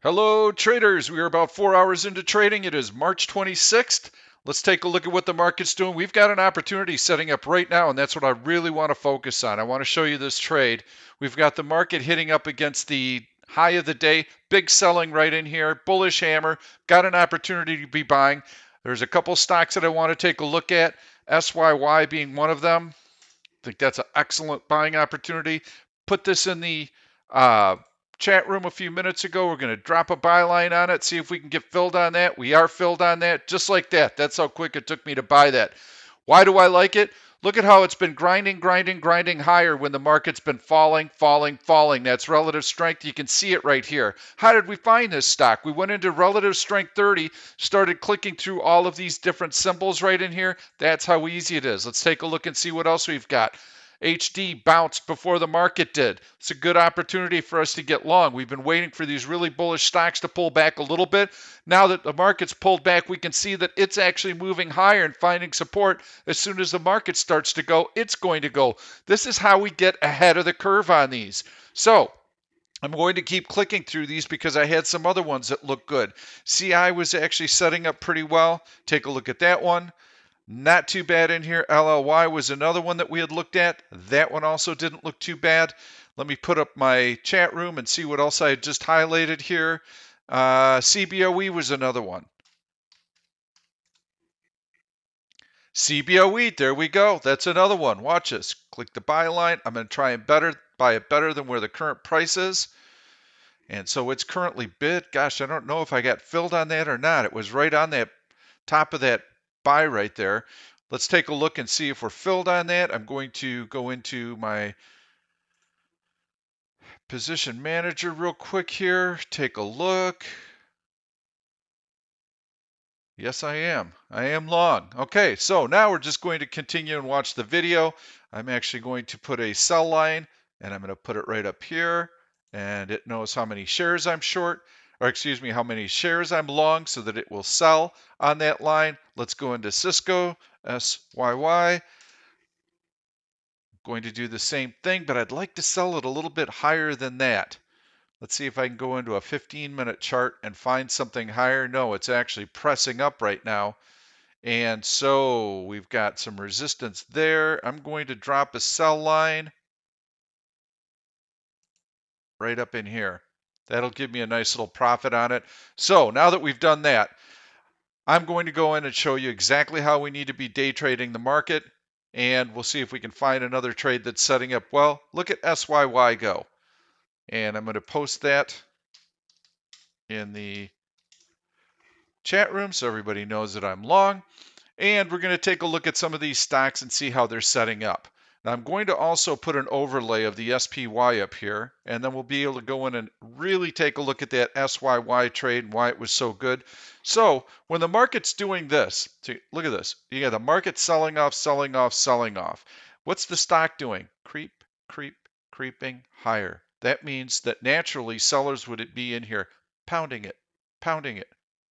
Hello, traders. We are about 4 hours into trading. It is March 26th. Let's take a look at what the market's doing. We've got an opportunity setting up right now, and that's what I really want to focus on. I want to show you this trade. We've got the market hitting up against the high of the day. Big selling right in here. Bullish hammer. Got an opportunity to be buying. There's a couple stocks that I want to take a look at. SYY being one of them. I think that's an excellent buying opportunity. Put this in the chat room a few minutes ago. We're going to drop a buy line on it, see if we can get filled on that. We are filled on that, just like that. That's how quick it took me to buy that. Why do I like it? Look at how it's been grinding higher when the market's been falling. That's relative strength. You can see it right here. How did we find this stock? We went into relative strength 30, started clicking through all of these different symbols right in here. That's how easy it is. Let's take a look and see what else we've got. HD bounced before the market did. It's a good opportunity for us to get long. We've been waiting for these really bullish stocks to pull back a little bit. Now that the market's pulled back, we can see that it's actually moving higher and finding support. As soon as the market starts to go, it's going to go. This is how we get ahead of the curve on these. So I'm going to keep clicking through these because I had some other ones that look good. CI was actually setting up pretty well. Take a look at that one. Not too bad in here. LLY was another one that we had looked at. That one also didn't look too bad. Let me put up my chat room and see what else I had just highlighted here. CBOE was another one. CBOE, there we go. That's another one. Watch this. Click the buy line. I'm going to try and buy it better than where the current price is. And so it's currently bid. Gosh, I don't know if I got filled on that or not. It was right on that top of that buy right there. Let's take a look and see if we're filled on that. I'm going to go into my position manager real quick here. Take a look. Yes, I am. I am long. Okay, so now we're just going to continue and watch the video. I'm actually going to put a sell line, and I'm going to put it right up here, and it knows how many shares I'm short, or excuse me, how many shares I'm long, so that it will sell on that line. Let's go into Cisco, SYY. Going to do the same thing, but I'd like to sell it a little bit higher than that. Let's see if I can go into a 15-minute chart and find something higher. No, it's actually pressing up right now. And so we've got some resistance there. I'm going to drop a sell line right up in here. That'll give me a nice little profit on it. So now that we've done that, I'm going to go in and show you exactly how we need to be day trading the market. And we'll see if we can find another trade that's setting up well. Look at SYY go. And I'm going to post that in the chat room so everybody knows that I'm long. And we're going to take a look at some of these stocks and see how they're setting up. Now I'm going to also put an overlay of the SPY up here, and then we'll be able to go in and really take a look at that SYY trade and why it was so good. So when the market's doing this, look at this. You got the market selling off, selling off, selling off. What's the stock doing? Creep, creep, creeping higher. That means that naturally sellers would be in here pounding it, pounding it,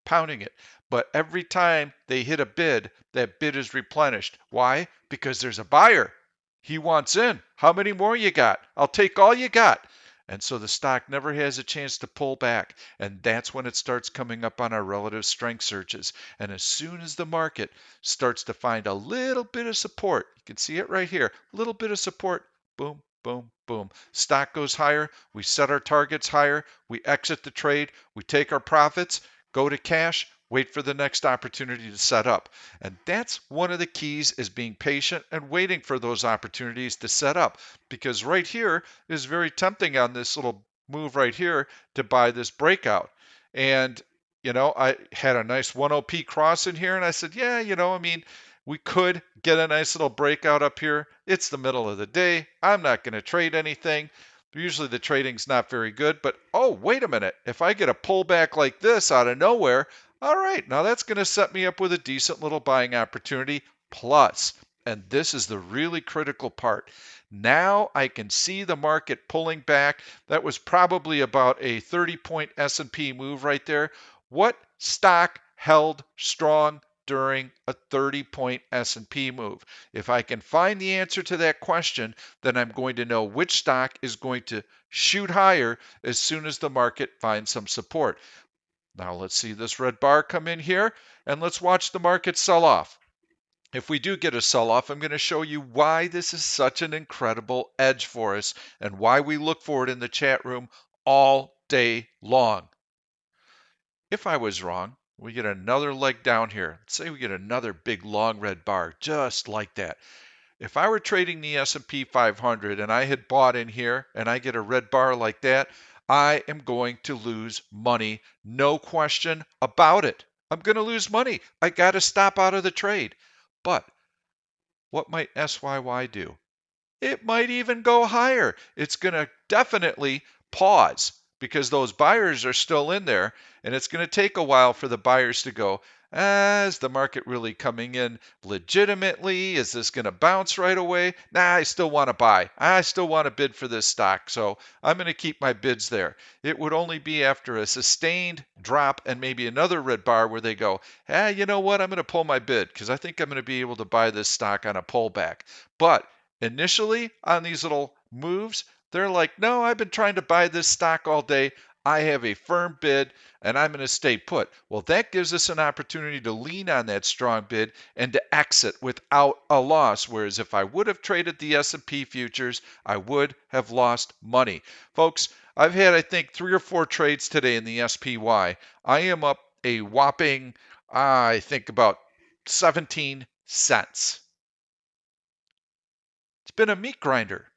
pounding it. But every time they hit a bid, that bid is replenished. Why? Because there's a buyer. He wants in. How many more you got? I'll take all you got. And so the stock never has a chance to pull back. And that's when it starts coming up on our relative strength searches. And as soon as the market starts to find a little bit of support, you can see it right here, a little bit of support, boom, boom, boom. Stock goes higher. We set our targets higher. We exit the trade. We take our profits, go to cash, wait for the next opportunity to set up. And that's one of the keys, is being patient and waiting for those opportunities to set up. Because right here is very tempting on this little move right here to buy this breakout. And, I had a nice 1OP cross in here, and I said, yeah, I mean, we could get a nice little breakout up here. It's the middle of the day. I'm not going to trade anything. Usually the trading's not very good, but oh, wait a minute. If I get a pullback like this out of nowhere, all right, now that's going to set me up with a decent little buying opportunity. Plus, and this is the really critical part, now I can see the market pulling back. That was probably about a 30-point S&P move right there. What stock held strong during a 30-point S&P move? If I can find the answer to that question, then I'm going to know which stock is going to shoot higher as soon as the market finds some support. Now let's see this red bar come in here, and let's watch the market sell off. If we do get a sell-off, I'm going to show you why this is such an incredible edge for us and why we look for it in the chat room all day long. If I was wrong, we get another leg down here. Let's say we get another big long red bar, just like that. If I were trading the S&P 500 and I had bought in here and I get a red bar like that, I am going to lose money, no question about it. I'm going to lose money. I got to stop out of the trade. But what might SYY do? It might even go higher. It's going to definitely pause because those buyers are still in there, and it's going to take a while for the buyers to go, is the market really coming in legitimately? Is this going to bounce right away? Nah, I still want to buy. I still want to bid for this stock, so I'm going to keep my bids there. It would only be after a sustained drop and maybe another red bar where they go, you know what? I'm going to pull my bid because I think I'm going to be able to buy this stock on a pullback. But initially on these little moves, they're like, no, I've been trying to buy this stock all day. I have a firm bid and I'm going to stay put. Well, that gives us an opportunity to lean on that strong bid and to exit without a loss. Whereas if I would have traded the S&P futures, I would have lost money. Folks, I've had, I think, 3 or 4 trades today in the SPY. I am up a whopping, I think about 17 cents. It's been a meat grinder.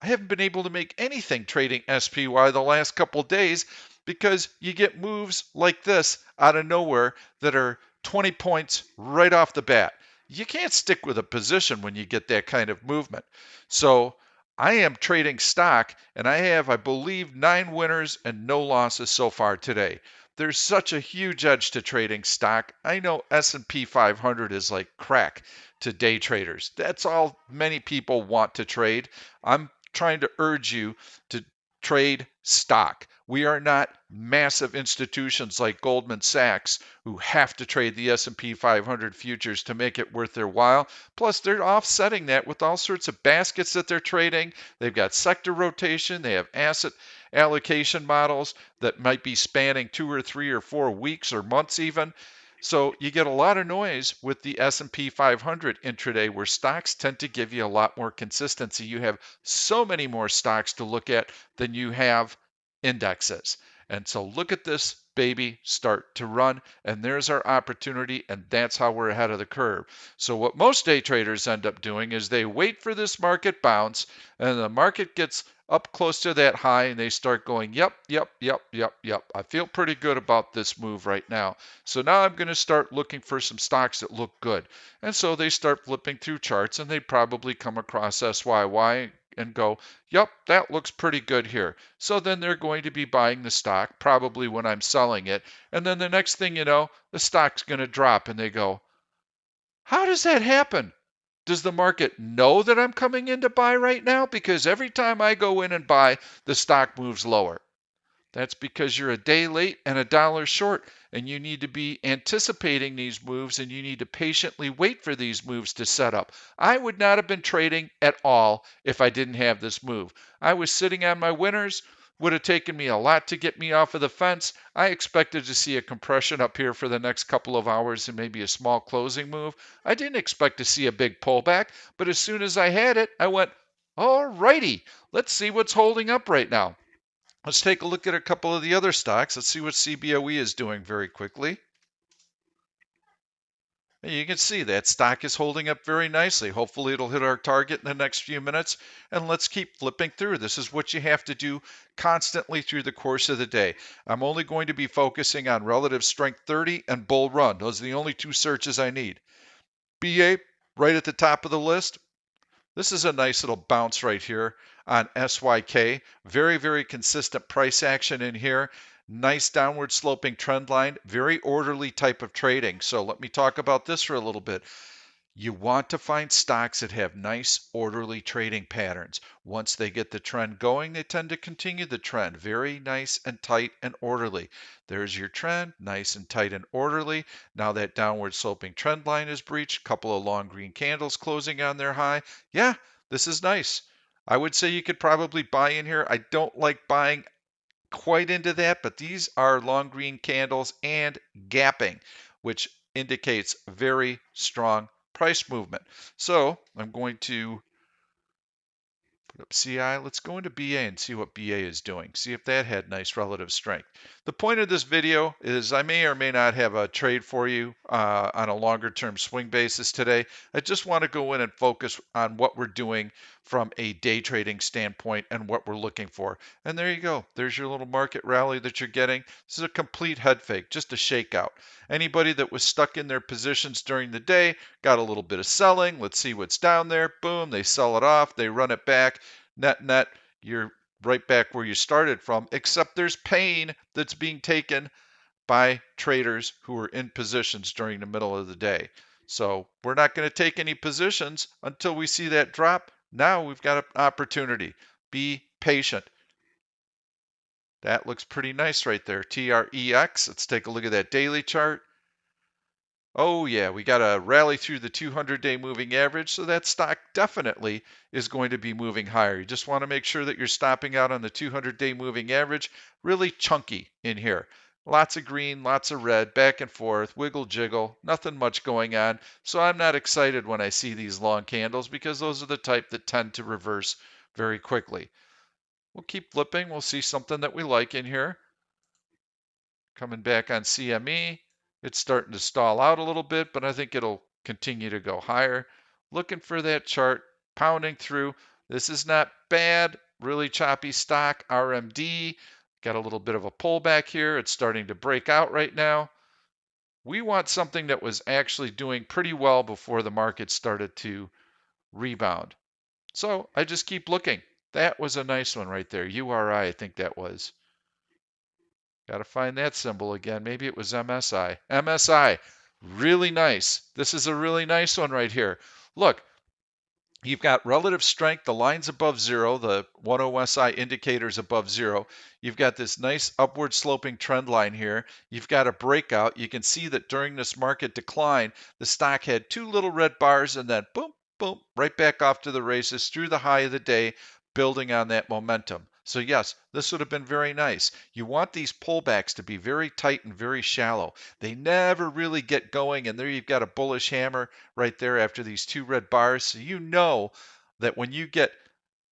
I haven't been able to make anything trading SPY the last couple of days because you get moves like this out of nowhere that are 20 points right off the bat. You can't stick with a position when you get that kind of movement. So I am trading stock, and I have, I believe, 9 winners and no losses so far today. There's such a huge edge to trading stock. I know S&P 500 is like crack to day traders. That's all many people want to trade. I'm trying to urge you to trade stock. We are not massive institutions like Goldman Sachs who have to trade the S&P 500 futures to make it worth their while. Plus, they're offsetting that with all sorts of baskets that they're trading. They've got sector rotation. They have asset allocation models that might be spanning 2 or 3 or 4 weeks or months even. So you get a lot of noise with the S&P 500 intraday where stocks tend to give you a lot more consistency. You have so many more stocks to look at than you have indexes. And so look at this baby start to run, and there's our opportunity, and that's how we're ahead of the curve. So what most day traders end up doing is they wait for this market bounce, and the market gets up close to that high, and they start going, yep. I feel pretty good about this move right now. So now I'm going to start looking for some stocks that look good. And so they start flipping through charts, and they probably come across SYY and go, yep, that looks pretty good here. So then they're going to be buying the stock, probably when I'm selling it. And then the next thing you know, the stock's going to drop, and they go, how does that happen? Does the market know that I'm coming in to buy right now? Because every time I go in and buy, the stock moves lower. That's because you're a day late and a dollar short, and you need to be anticipating these moves, and you need to patiently wait for these moves to set up. I would not have been trading at all if I didn't have this move. I was sitting on my winners. Would have taken me a lot to get me off of the fence. I expected to see a compression up here for the next couple of hours and maybe a small closing move. I didn't expect to see a big pullback, but as soon as I had it, I went, all righty, let's see what's holding up right now. Let's take a look at a couple of the other stocks. Let's see what CBOE is doing very quickly. And you can see that stock is holding up very nicely. Hopefully it'll hit our target in the next few minutes. And let's keep flipping through. This is what you have to do constantly through the course of the day. I'm only going to be focusing on relative strength 30 and bull run. Those are the only 2 searches I need. BA right at the top of the list. This is a nice little bounce right here on SYK. Very, very consistent price action in here. Nice downward sloping trend line. Very orderly type of trading. So let me talk about this for a little bit. You want to find stocks that have nice, orderly trading patterns. Once they get the trend going, they tend to continue the trend. Very nice and tight and orderly. There's your trend, nice and tight and orderly. Now that downward sloping trend line is breached, couple of long green candles closing on their high. Yeah, this is nice. I would say you could probably buy in here. I don't like buying quite into that, but these are long green candles and gapping, which indicates very strong price movement. So I'm going to put up CI. Let's go into BA and see what BA is doing. See if that had nice relative strength. The point of this video is I may or may not have a trade for you on a longer term swing basis today. I just want to go in and focus on what we're doing from a day trading standpoint and what we're looking for. And there you go. There's your little market rally that you're getting. This is a complete head fake, just a shakeout. Anybody that was stuck in their positions during the day got a little bit of selling. Let's see what's down there. Boom, they sell it off. They run it back. Net, you're right back where you started from, except there's pain that's being taken by traders who are in positions during the middle of the day. So we're not going to take any positions until we see that drop. Now we've got an opportunity. Be patient. That looks pretty nice right there. TREX. Let's take a look at that daily chart. Oh, yeah, we got to rally through the 200-day moving average, so that stock definitely is going to be moving higher. You just want to make sure that you're stopping out on the 200-day moving average. Really chunky in here. Lots of green, lots of red, back and forth, wiggle jiggle, nothing much going on. So I'm not excited when I see these long candles because those are the type that tend to reverse very quickly. We'll keep flipping. We'll see something that we like in here. Coming back on CME. It's starting to stall out a little bit, but I think it'll continue to go higher. Looking for that chart, pounding through. This is not bad. Really choppy stock. RMD. Got a little bit of a pullback here. It's starting to break out right now. We want something that was actually doing pretty well before the market started to rebound. So I just keep looking. That was a nice one right there. URI, I think that was. Got to find that symbol again. Maybe it was MSI. MSI, really nice. This is a really nice one right here. Look, you've got relative strength. The line's above zero. The 10SI indicator's above zero. You've got this nice upward sloping trend line here. You've got a breakout. You can see that during this market decline, the stock had two little red bars and then boom, boom, right back off to the races through the high of the day, building on that momentum. So yes, this would have been very nice. You want these pullbacks to be very tight and very shallow. They never really get going, and there you've got a bullish hammer right there after these two red bars. So you know that when you get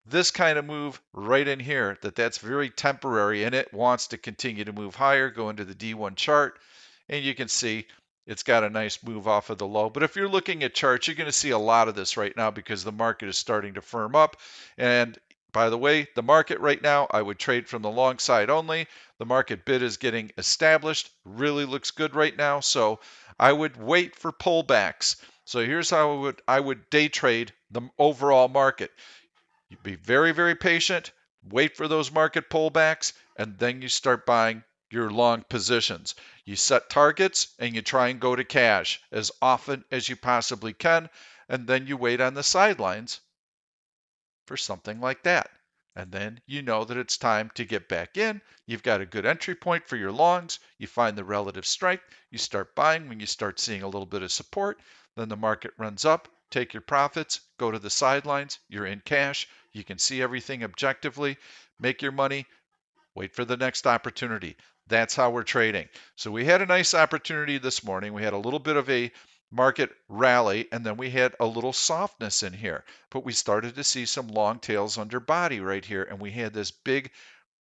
this kind of move right in here, that's very temporary, and it wants to continue to move higher. Go into the D1 chart, and you can see it's got a nice move off of the low. But if you're looking at charts, you're going to see a lot of this right now because the market is starting to firm up. And by the way, the market right now, I would trade from the long side only. The market bid is getting established. Really looks good right now. So I would wait for pullbacks. So here's how I would day trade the overall market. You be very, very patient, wait for those market pullbacks, and then you start buying your long positions. You set targets and you try and go to cash as often as you possibly can, and then you wait on the sidelines for something like that. And then you know that it's time to get back in. You've got a good entry point for your longs. You find the relative strength. You start buying when you start seeing a little bit of support. Then the market runs up. Take your profits, go to the sidelines. You're in cash. You can see everything objectively. Make your money. Wait for the next opportunity. That's how we're trading. So we had a nice opportunity this morning. We had a little bit of a market rally, and then we had a little softness in here. But we started to see some long tails under body right here, and we had this big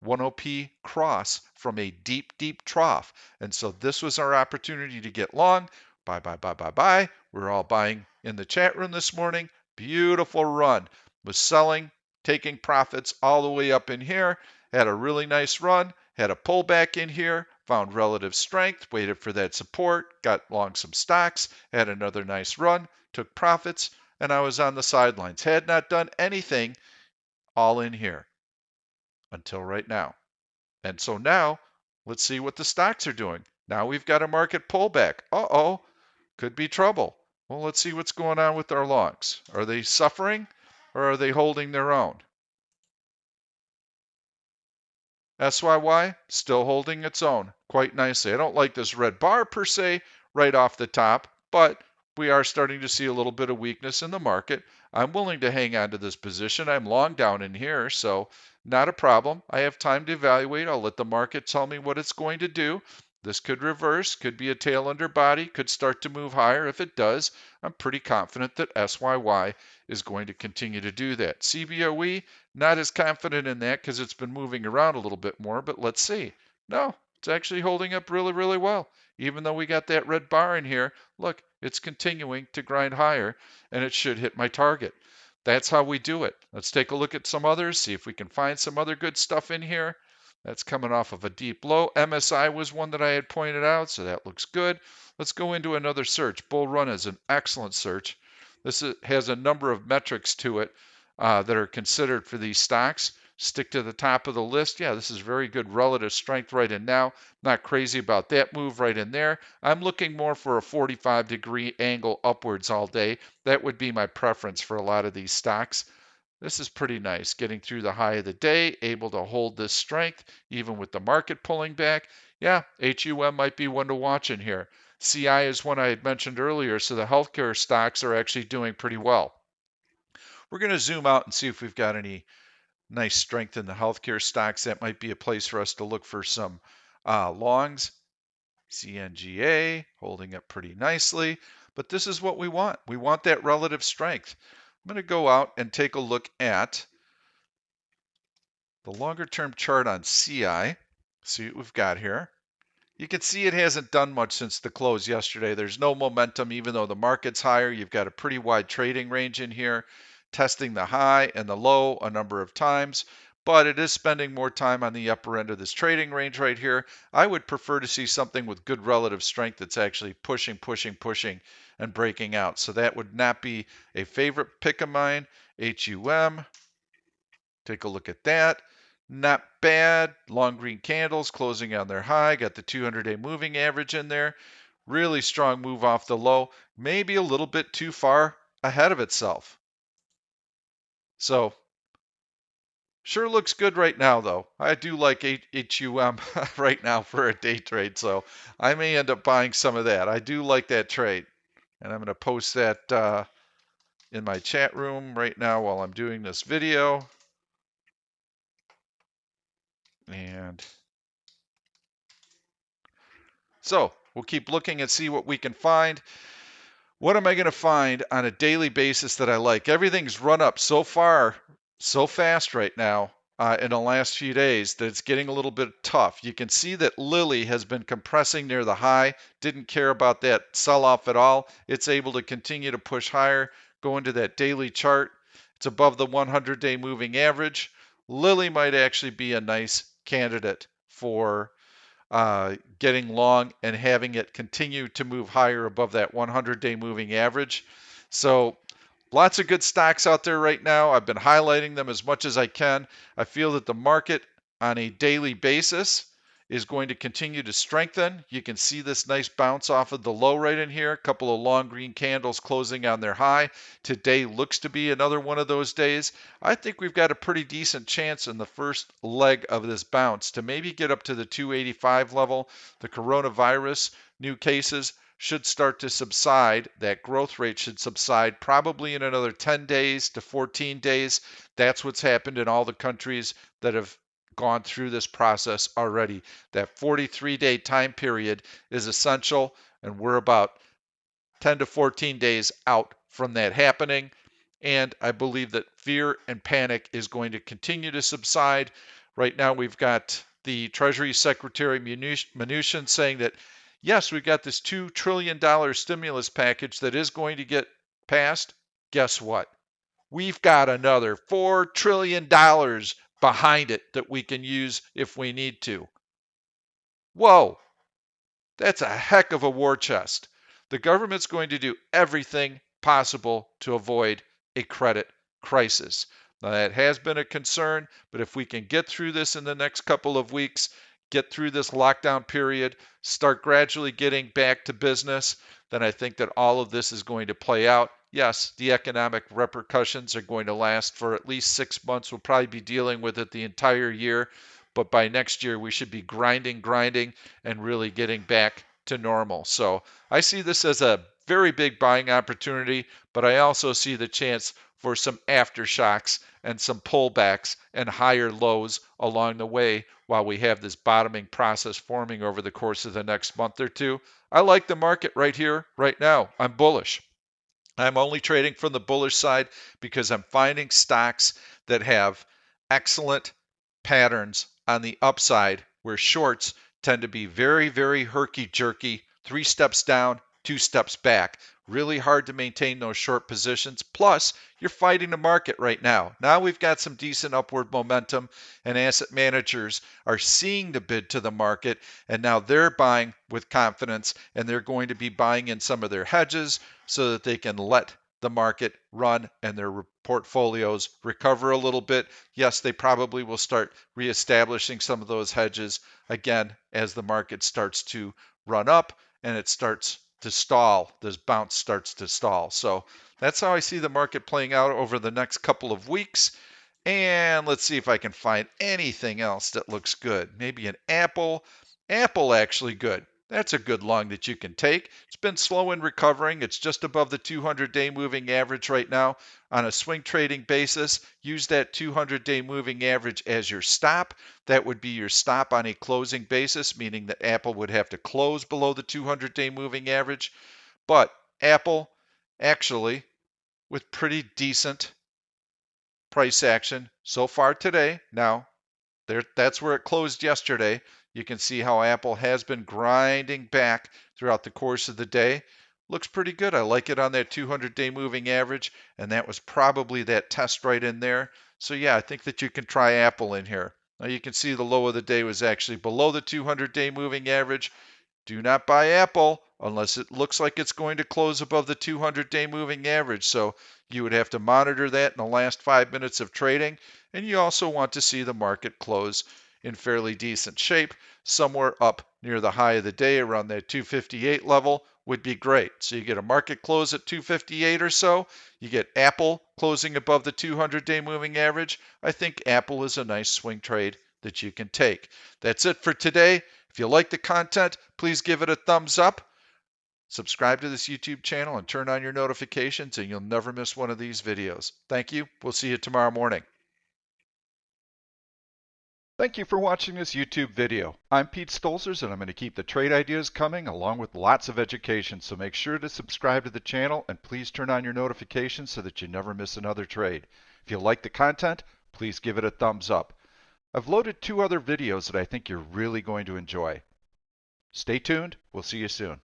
10P cross from a deep, deep trough. And so this was our opportunity to get long. Buy, buy, buy, buy, buy. We're all buying in the chat room this morning. Beautiful run. Was selling, taking profits all the way up in here. Had a really nice run, had a pullback in here, found relative strength, waited for that support, got long some stocks, had another nice run, took profits, and I was on the sidelines. Had not done anything all in here until right now. And so now, let's see what the stocks are doing. Now we've got a market pullback. Uh-oh, could be trouble. Well, let's see what's going on with our longs. Are they suffering or are they holding their own? SYY still holding its own quite nicely. I don't like this red bar per se right off the top, but we are starting to see a little bit of weakness in the market. I'm willing to hang on to this position. I'm long down in here, so not a problem. I have time to evaluate. I'll let the market tell me what it's going to do. This could reverse, could be a tail under body, could start to move higher. If it does, I'm pretty confident that SYY is going to continue to do that. CBOE, not as confident in that because it's been moving around a little bit more, but let's see. No, it's actually holding up really, really well. Even though we got that red bar in here, look, it's continuing to grind higher and it should hit my target. That's how we do it. Let's take a look at some others, see if we can find some other good stuff in here. That's coming off of a deep low. MSI was one that I had pointed out, so that looks good. Let's go into another search. Bull Run is an excellent search. This has a number of metrics to it that are considered for these stocks. Stick to the top of the list. Yeah, this is very good relative strength right in now. Not crazy about that move right in there. I'm looking more for a 45-degree angle upwards all day. That would be my preference for a lot of these stocks. This is pretty nice, getting through the high of the day, able to hold this strength, even with the market pulling back. Yeah, HUM might be one to watch in here. CI is one I had mentioned earlier, so the healthcare stocks are actually doing pretty well. We're going to zoom out and see if we've got any nice strength in the healthcare stocks. That might be a place for us to look for some longs. CNGA holding up pretty nicely, but this is what we want. We want that relative strength. I'm going to go out and take a look at the longer term chart on CI. See what we've got here. You can see it hasn't done much since the close yesterday. There's no momentum, even though the market's higher. You've got a pretty wide trading range in here, testing the high and the low a number of times, but it is spending more time on the upper end of this trading range right here. I would prefer to see something with good relative strength that's actually pushing, and breaking out. So that would not be a favorite pick of mine. HUM, take a look at that. Not bad. Long green candles closing on their high. Got the 200-day moving average in there. Really strong move off the low. Maybe a little bit too far ahead of itself. So sure looks good right now, though. I do like HUM right now for a day trade, so I may end up buying some of that. I do like that trade, and I'm going to post that in my chat room right now while I'm doing this video. And so we'll keep looking and see what we can find. What am I going to find on a daily basis that I like? Everything's run up so far, so fast right now in the last few days that it's getting a little bit tough. You can see that Lilly has been compressing near the high, didn't care about that sell off at all. It's able to continue to push higher, go into that daily chart. It's above the 100-day moving average. Lilly might actually be a nice candidate for getting long and having it continue to move higher above that 100-day moving average. So lots of good stocks out there right now. I've been highlighting them as much as I can. I feel that the market on a daily basis is going to continue to strengthen. You can see this nice bounce off of the low right in here. A couple of long green candles closing on their high. Today looks to be another one of those days. I think we've got a pretty decent chance in the first leg of this bounce to maybe get up to the 285 level. The coronavirus new cases should start to subside. That growth rate should subside probably in another 10 days to 14 days. That's what's happened in all the countries that have gone through this process already. That 43-day time period is essential, and we're about 10 to 14 days out from that happening. And I believe that fear and panic is going to continue to subside. Right now, we've got the Treasury Secretary Mnuchin saying that, yes, we've got this $2 trillion stimulus package that is going to get passed. Guess what? We've got another $4 trillion behind it that we can use if we need to. Whoa, that's a heck of a war chest. The government's going to do everything possible to avoid a credit crisis. Now, that has been a concern, but if we can get through this in the next couple of weeks, get through this lockdown period, start gradually getting back to business, then I think that all of this is going to play out. Yes, the economic repercussions are going to last for at least 6 months. We'll probably be dealing with it the entire year, but by next year we should be grinding, and really getting back to normal. So I see this as a very big buying opportunity, but I also see the chance for some aftershocks and some pullbacks and higher lows along the way while we have this bottoming process forming over the course of the next month or two. I like the market right here, right now. I'm bullish. I'm only trading from the bullish side because I'm finding stocks that have excellent patterns on the upside where shorts tend to be very herky-jerky, 3 steps down, 2 steps back. Really hard to maintain those short positions. Plus, you're fighting the market right now. Now we've got some decent upward momentum, and asset managers are seeing the bid to the market, and now they're buying with confidence, and they're going to be buying in some of their hedges so that they can let the market run and their portfolios recover a little bit. Yes, they probably will start reestablishing some of those hedges again as the market starts to run up and it starts to stall. This bounce starts to stall. So that's how I see the market playing out over the next couple of weeks. And let's see if I can find anything else that looks good. Maybe an Apple. Apple actually good. That's a good long that you can take. It's been slow in recovering. It's just above the 200-day moving average right now on a swing trading basis. Use that 200-day moving average as your stop. That would be your stop on a closing basis, meaning that Apple would have to close below the 200-day moving average. But Apple actually with pretty decent price action so far today. Now, that's where it closed yesterday. You can see how Apple has been grinding back throughout the course of the day. Looks pretty good. I like it on that 200-day moving average, and that was probably that test right in there. So yeah, I think that you can try Apple in here. Now you can see the low of the day was actually below the 200-day moving average. Do not buy Apple unless it looks like it's going to close above the 200-day moving average. So you would have to monitor that in the last 5 minutes of trading. And you also want to see the market close in fairly decent shape. Somewhere up near the high of the day around that 258 level would be great. So you get a market close at 258 or so. You get Apple closing above the 200-day moving average. I think Apple is a nice swing trade that you can take. That's it for today. If you like the content, please give it a thumbs up. Subscribe to this YouTube channel and turn on your notifications, and you'll never miss one of these videos. Thank you. We'll see you tomorrow morning. Thank you for watching this YouTube video. I'm Pete Stolzers, and I'm going to keep the trade ideas coming along with lots of education. So make sure to subscribe to the channel and please turn on your notifications so that you never miss another trade. If you like the content, please give it a thumbs up. I've loaded 2 other videos that I think you're really going to enjoy. Stay tuned. We'll see you soon.